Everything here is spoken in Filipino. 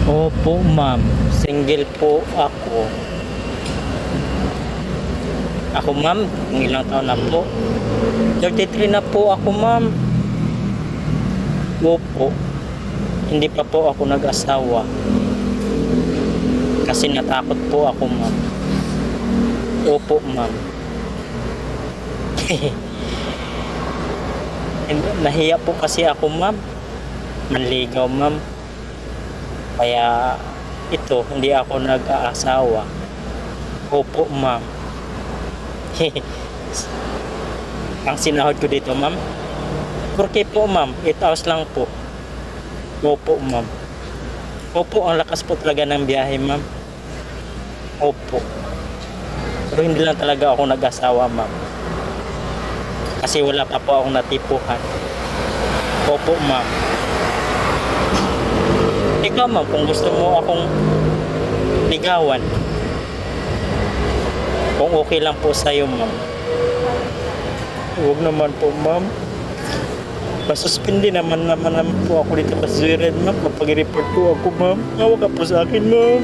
Opo, ma'am. Single po ako. Ako, ma'am, kung ilang taon na po. 33 na po ako, ma'am. Opo. Hindi pa po ako nag-asawa. Kasi natakot po ako, ma'am. Opo, ma'am. Nahiya po kasi ako, ma'am. Manligaw, ma'am. Kaya ito, hindi ako nag-aasawa. Opo, ma'am. Ang sinahod ko dito, ma'am. 4K po, ma'am. 8 hours lang po. Opo, ma'am. Opo, ang lakas po talaga ng biyahe, ma'am. Opo. Pero hindi lang talaga ako nag-asawa, ma'am. Kasi wala pa po akong natipuhan. Opo, ma'am. Ikaw, ma'am, kung gusto mo akong ligawan, kung okay lang po sa'yo, ma'am. Huwag naman po, ma'am. Masuspindi naman po ako dito sa Sweden, ma'am. Kapag-report po ako, ma'am. Huwag ka po sa akin, ma'am.